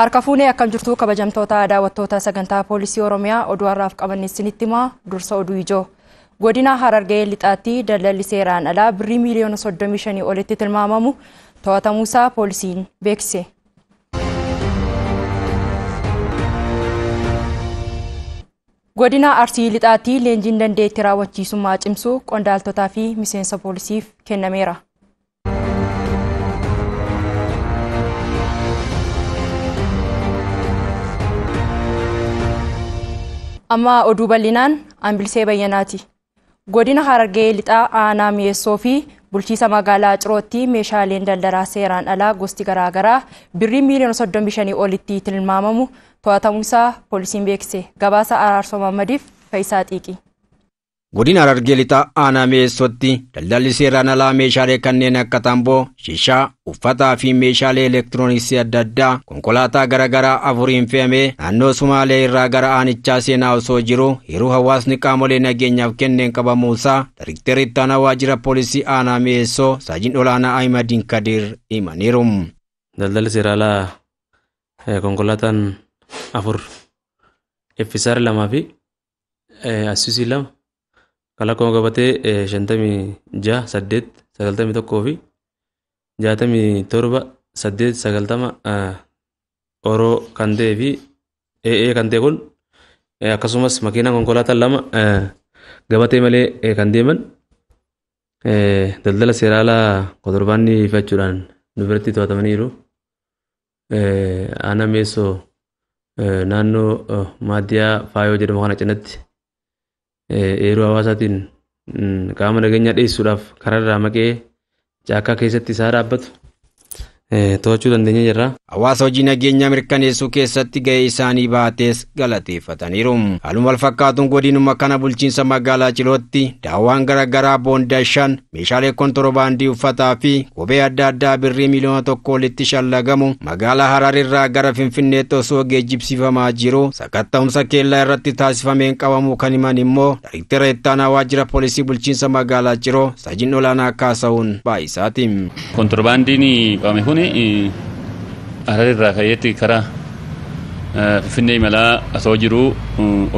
Harka fuunee akkam jirtu kabajamtoota daawwattoota sagantaa poolisii Oromiyaa oduu har'aaf qabanne isinitti himaa dursa oduu ijoo. Godina Harargee lixaatti daldalli seeraan alaa birrii miliyoona 35 olitti tilmaamamu to'atamuusaa poolisiin beeksise. Godina Arsii lixaatti leenjiin dandeettii raawwachiisummaa cimsuu qondaaltotaa fi miseensa poolisiif kennameera. Amma oduu bal'inaan Ambilsee Bayyanaati. Godina Harargee lixaa aanaa mi'eessoo fi bulchiisa magaalaa Cirootti meeshaaleen daldalaa seeraan alaa gosti garaagaraa birrii miliyoona 35 olitti tilmaamamu to'atamuusaa poolisiin beeksise. Gabaasa Araarsoo Mammadiif Faayisaa Xiiqii. Godina Harargee lixaa aanaa mi'eessootti daldalli seeraan alaa meeshaalee kanneen akka tamboo, shishaa, uffataa fi meeshaalee elektirooniksii adda addaa konkolaataa garaagaraa afuriin fe'amee naannoo Sumaalee irraa gara aanichaa seenaa osoo jiru yeroo hawaasni qaamolee nageenyaaf kenneen qabamuusaa Daayirektarri itti aanaa waajjira poolisii aanaa mi'eessoo Saajin Olaanaa Ahimadiin Kadir himaniiru. Daldalli seeraan alaa konkolaataan afur FSR 2 fi Asuusii 2 kalaqoo gabatee 56 8 91 fi 67 8 90 Oroo kan ta'ee fi AA kan ta'e kun akkasumas makiinaan konkolaataa 2 gabatee malee kan deeman daldala seeraan alaa kontirbaandii fe'achuudhaan nu biratti to'atamaniiru. Aanaa mi'eessoo naannoo Maaddiyaa Faayoo jedhamu kana cinatti eeruu hawaasaatiin qaama nageenyaa dhiyeessuudhaaf karaa irraa maqee caakkaa keessatti isaa dhaabbatu to'achuu dandeenye jirra. Hawaasa hojii nageenyaa mirkaneessuu keessatti gahee isaanii baates galateeffataniiru. Haaluma wal fakkaatuun godinuma kana bulchiinsa magaalaa Cilootti daawwaan garaagaraa boondaa 5 meeshaalee kontirbaandii uffataa fi kophee adda addaa birrii miliyoona 1 olitti shallagamu magaalaa Harar irraa gara Finfinneetti osoo geejjibsiifamaa jiru sakatta'umsa keellaa irratti taasifameen qabamuu kan himan immoo Daayirektara itti aanaa waajjira poolisii bulchiinsa magaalaa Ciroo Saajin Olaanaa Kaasahuun Baayisaati. Kontirbaandiin qabame kun Harar irraa ka'eetti karaa Finfinnee imalaa osoo jiru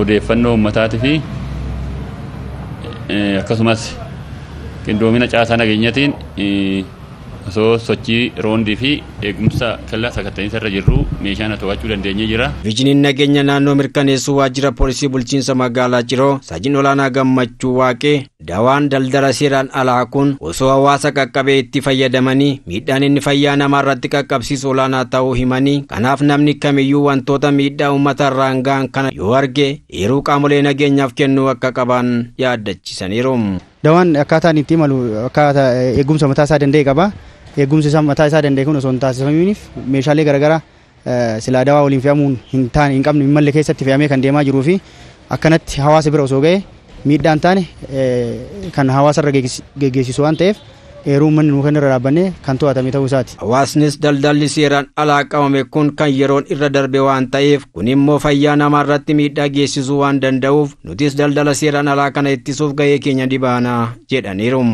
odeeffannoo uummataatii fi akkasumas qindoomina caasaa nageenyaatiin osoo sochii roondii fi eegumsa kellaa sakatta'insa irra jirru meeshaan to'achuu dandeenyee jira. Vijiniin nageenya naannoo mirkaneessuu waajjira poolisii bulchiinsa magaalaa Ciroo Saajin Olaanaa Gammachuu Waaqee daawaan daldala seeraan alaa kun osoo hawaasa qaqqabee itti fayyadamanii miidhaan inni fayyaa namaa irratti qaqqabsiisu olaanaa ta'uu himanii kanaaf namni kamiyyuu wantoota miidhaa uummata irraan ga'an kana yoo arge eeruu qaamolee nageenyaaf kennuu akka qaban yaadachiisaniiru. Daawaan akkaataan itti malu akkaataa eegumsa mataa isaa danda'e qaba. Eegumsi isaa mataa isaa danda'e kun osoo hin taasifaminiif meeshaalee garaagaraa silaa daawaa waliin fe'amuun hin qabne hin malle keessatti fe'amee kan deemaa jiruu fi akkanatti hawaasa bira osoo ga'e miidhaan taane kan hawaasa irra geggeessisu waan ta'eef eeruu uummanni nu kan irra dhaabbannee kan to'atame ta'uu isaati. Hawaasnis daldalli seeraan alaa qabame kun kan yeroon irra darbe waan ta'eef kun immoo fayyaa namaa irratti miidhaa geessisuu waan danda'uuf nutis daldala seeraan alaa kana ittisuuf gahee keenya dibaanaa jedhaniiru.